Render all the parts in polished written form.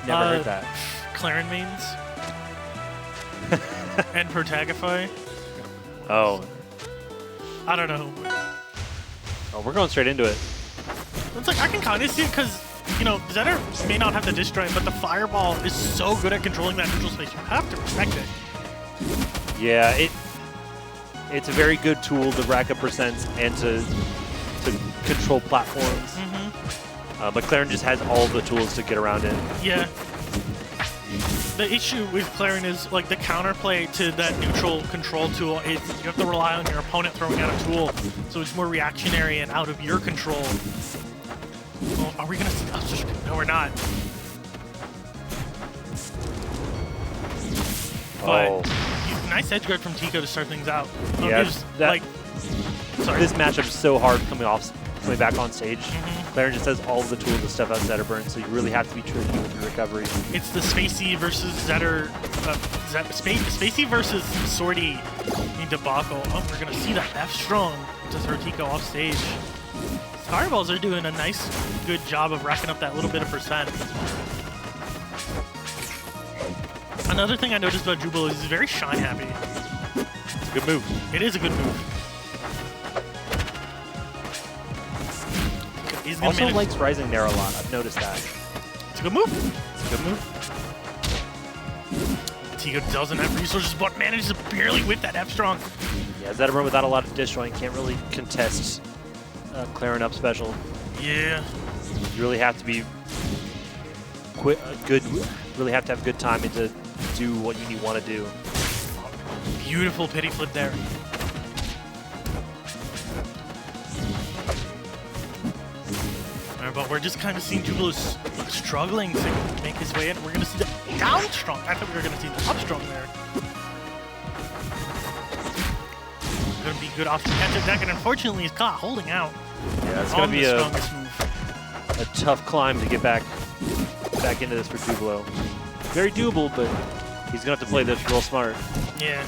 Never heard that. Clairen mains. And Protagify. Oh. I don't know. Oh, we're going straight into it. It's like, I can kind of see it because, you know, Zetter may not have the disjoint, but the Fireball is so good at controlling that neutral space. You have to respect it. Yeah, it's a very good tool to rack up percents and to control platforms. But Clairen just has all the tools to get around it. Yeah. The issue with Clairen is, like, the counterplay to that neutral control tool is you have to rely on your opponent throwing out a tool, so it's more reactionary and out of your control. Oh, are we going to see... Oh, no, we're not. But nice edge guard from Tico to start things out. Yeah, like, sorry. This matchup is so hard coming back on stage. Clairen just has all of the tools to stuff out Zetterburn, so you really have to be tricky with your recovery. It's the Spacey versus Spacey versus Swordy debacle. Oh, we're gonna see that F strong to throw Tico off stage. Fireballs are doing a nice, good job of racking up that little bit of percent. Another thing I noticed about Jubilo is he's very shine happy. It's a good move. It is a good move. He's also likes rising there a lot. I've noticed that. It's a good move. It's a good move. Tico doesn't have resources, but manages to barely whip that F strong. Yeah, Zetterburn without a lot of disjoint can't really contest Clairen up special. Yeah. You really have to be really have to have good timing to do what you want to do. Beautiful pity flip there. But we're just kind of seeing Jubilo struggling to make his way in. We're going to see the down strong. I thought we were going to see the up strong there. Going to be good off the catch-up deck, and unfortunately he's caught holding out. Yeah, it's going to be a move. Tough climb to get back into this for Jubilo. Very doable, but he's going to have to play this real smart. Yeah.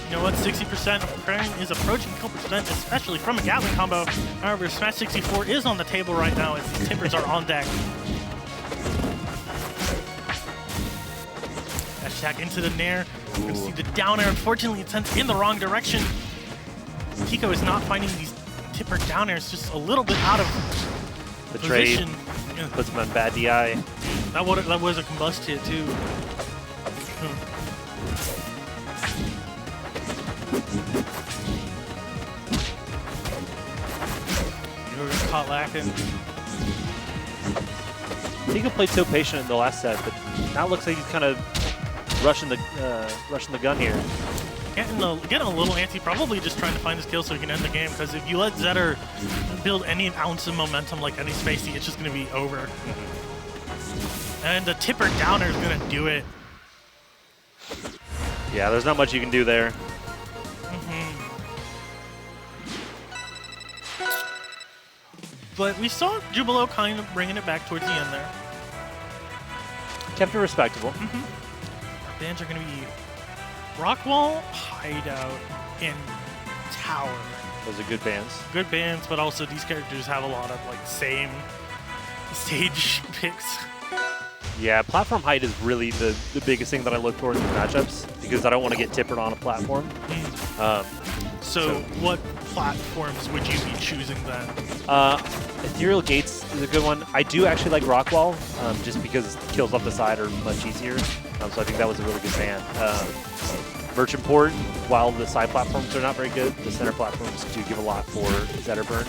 You know what? 60% of Clairen is approaching kill percent, especially from a Gatling combo. However, Smash 64 is on the table right now as these tippers are on deck. Dash attack into the Nair. We're going to see the down air. Unfortunately, it's sent in the wrong direction. Tico is not finding these tipper down airs, just a little bit out of the position. Trade puts him on bad DI. That was a combust hit, too. Caught lacking. Tico played so patient in the last set, but now it looks like he's kind of rushing the gun here. Getting a little antsy, probably just trying to find his kill so he can end the game, because if you let Zetter build any ounce of momentum like any Spacey, it's just going to be over. And the tipper downer is going to do it. Yeah, there's not much you can do there. But we saw Jubilo kind of bringing it back towards the end there. Kept it respectable. Bans are going to be Rockwall, Hideout, and Tower. Those are good bans. Good bans, but also these characters have a lot of like same stage picks. Yeah, platform height is really the biggest thing that I look for in these matchups because I don't want to get tippered on a platform. So what platforms would you be choosing then? Ethereal Gates is a good one. I do actually like Rockwall, just because kills off the side are much easier. So I think that was a really good ban. Merchant Port, while the side platforms are not very good, the center platforms do give a lot for Zetterburn.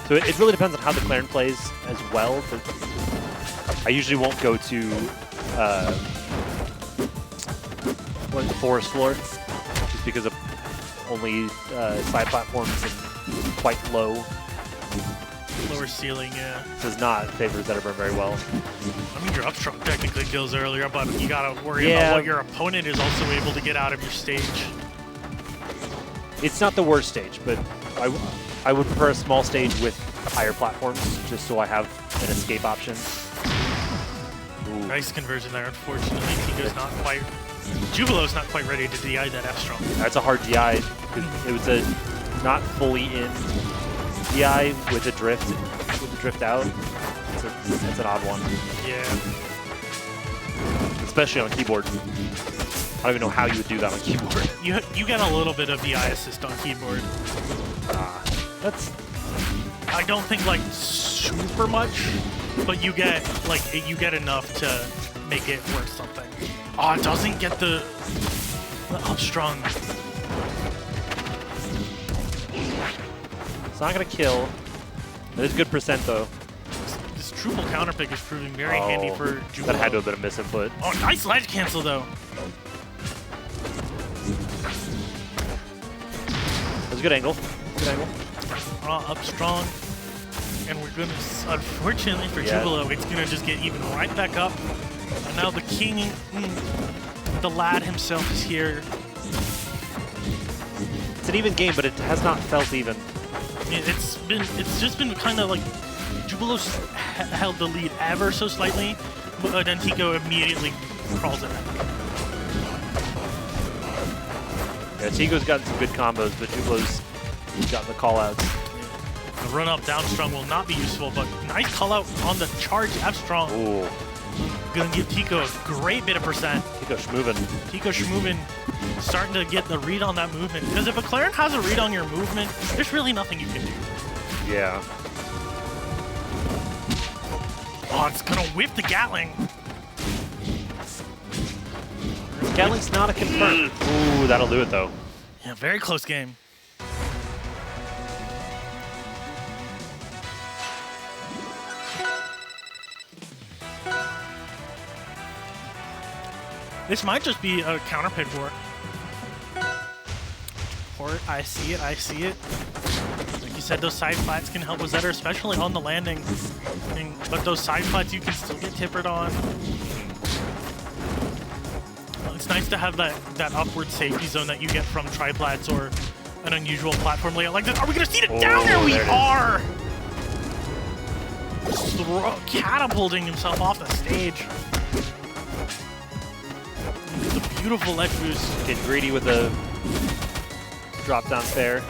So it really depends on how the Clairen plays as well. But I usually won't go to the forest floor, just because of only side platforms and quite low. Lower ceiling, yeah. Does not favor Zetterburn very well. I mean, your upstrong technically kills earlier, but you gotta worry about what your opponent is also able to get out of your stage. It's not the worst stage, but I would prefer a small stage with higher platforms, just so I have an escape option. Ooh. Nice conversion there, unfortunately. Tico's not quite... Jubilo's not quite ready to DI that F-strong. That's a hard DI. It was a not fully in DI with a drift out. It's That's an odd one, Yeah. especially on keyboard. I don't even know how you would do that on keyboard. You get a little bit of VI assist on keyboard. That's I don't think like super much, but you get enough to make it worth something. Oh, it doesn't get the up strong. it's not gonna kill. It is good percent though. This triple counterpick is proving very handy for Jubilo. That had to have been a misinput. Oh, nice ledge cancel though. That's a good angle. Good angle. Up strong. And we're gonna, unfortunately for Jubilo, it's gonna just get even right back up. And now the king, the lad himself is here. It's an even game, but it has not felt even. It's just been kind of like Jubilo's held the lead ever so slightly, but then Tico immediately crawls it back. Yeah, Tico's gotten some good combos, but Jubilo's gotten the call-outs. The run up down strong will not be useful, but nice call out on the charge F strong. Ooh. Gonna give Tico a great bit of percent. Tico schmovin'. Tico schmovin' starting to get the read on that movement. Because if a Clairen has a read on your movement, there's really nothing you can do. Yeah. Oh, it's gonna whip the Gatling. Gatling's not a confirm. Ooh, that'll do it though. Yeah, very close game. This might just be a counter pick for it. Or I see it, I see it. Like you said, those side flats can help with Zetter, especially on the landing. But those side flats you can still get tippered on. It's nice to have that upward safety zone that you get from triplats or an unusual platform layout like this. Are we gonna see it down there? We are! Catapulting himself off the stage. The beautiful ledge boost. Getting greedy with the drop down fair.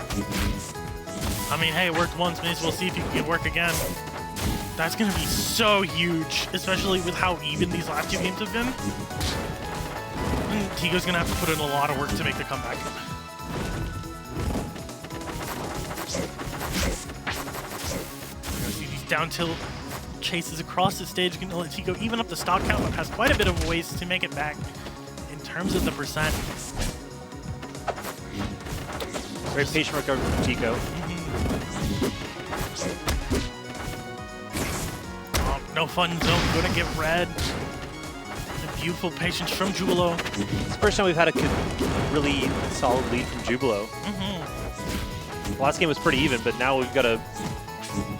I mean, hey, it worked once, maybe we'll see if you can work again. That's gonna be so huge, especially with how even these last two games have been. Tico's gonna have to put in a lot of work to make the comeback. See these down tilt chases across the stage can let Tico even up the stock count, but has quite a bit of ways to make it back in terms of the percent. Very patient recovery from Tico. Oh, no fun zone, gonna get red. Beautiful patience from Jubilo. It's the first time we've had a really solid lead from Jubilo. The last game was pretty even, but now we've got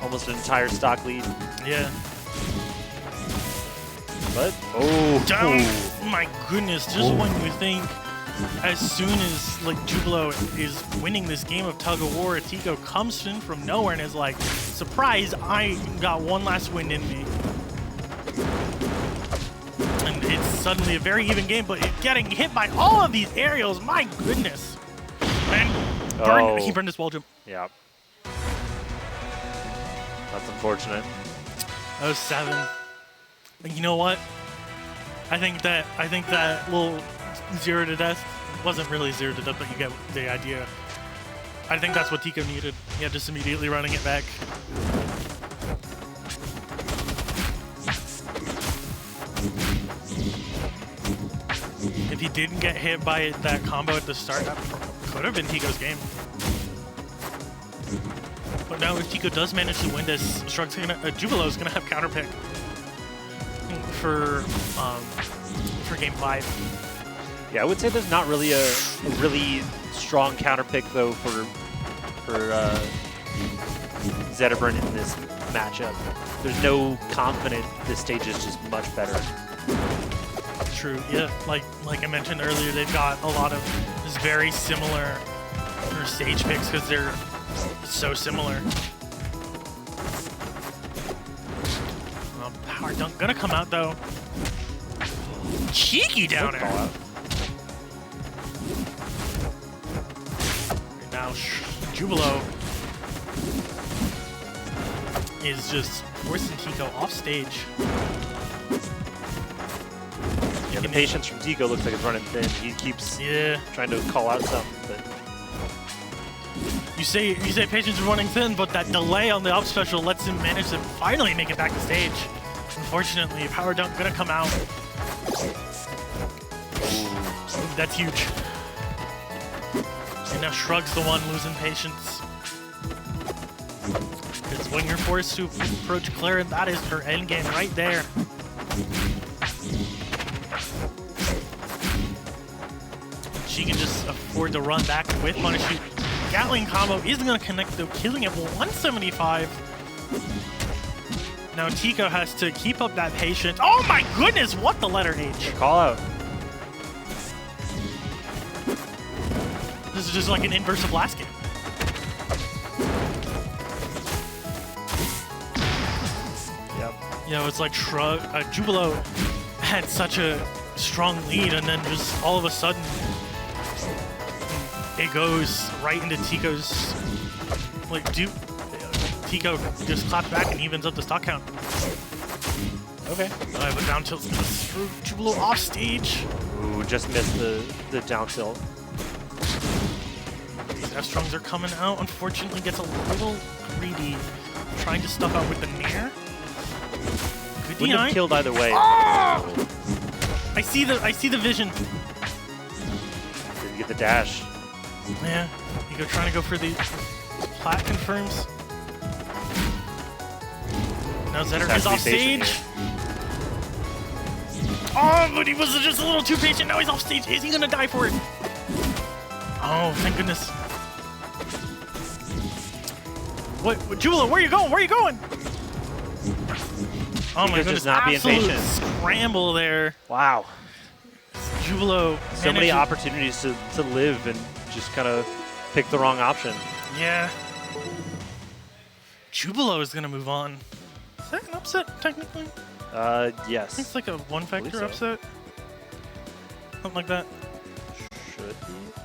almost an entire stock lead. Yeah. But, oh. Down. My goodness, just when you think as soon as like Jubilo is winning this game of tug of war, Tico comes in from nowhere and is like, surprise, I got one last win in me. And it's suddenly a very even game, but getting hit by all of these aerials, my goodness. And he burned his wall jump. Yeah. That's unfortunate. That was 7. And you know what? I think that little 0 to death wasn't really 0 to death, but you get the idea. I think that's what Tico needed. Yeah, just immediately running it back. If he didn't get hit by that combo at the start, that could have been Tico's game. But now if Tico does manage to win this, Jubilo is gonna have counter pick for game 5. Yeah, I would say there's not really a really strong counter pick though for Zetterburn in this matchup. There's no confident. This stage is just much better. True. Yeah, like I mentioned earlier, they've got a lot of just very similar stage picks because they're so similar. Power dunk gonna come out though. Cheeky down there. And now Jubilo is just Forcing Tico off stage. Yeah, the patience from Tico looks like it's running thin. He keeps trying to call out something, but you say patience is running thin, but that delay on the up special lets him manage to finally make it back to stage. Unfortunately, power dunk gonna come out. Ooh, that's huge. And now Shrug's the one losing patience. Because when you're forced to approach Clairen, that is her endgame right there. She can just afford to run back with punish shoot. Gatling combo isn't going to connect though, killing at 175. Now Tico has to keep up that patience. Oh my goodness, what the letter H? call out. This is just like an inverse of last game. Yep. You know, it's like Jubilo had such a strong lead, and then just all of a sudden, it goes right into Tico's, like, Tico just claps back and evens up the stock count. Okay. But down tilt's gonna throw Jubilo off stage. Ooh, just missed the down tilt. These F-Strongs are coming out. Unfortunately, gets a little greedy, trying to stuff out with the Nair. Good Wouldn't have killed either way. Oh! I see the vision. Didn't get the dash. Yeah, Tico trying to go for the plat confirms. Now Zetterburn is off stage. Oh, but he was just a little too patient. Now he's off stage. Is he gonna die for it? Oh, thank goodness. What, Jubilo, where are you going? Where are you going? Oh my goodness, just not being absolute patient. scramble there. Wow. Jubilo. So many opportunities to live and just kind of pick the wrong option. Yeah. Jubilo is gonna move on. Is that an upset, technically? I think Yes. it's like a one-factor so. upset. Something like that. Should be.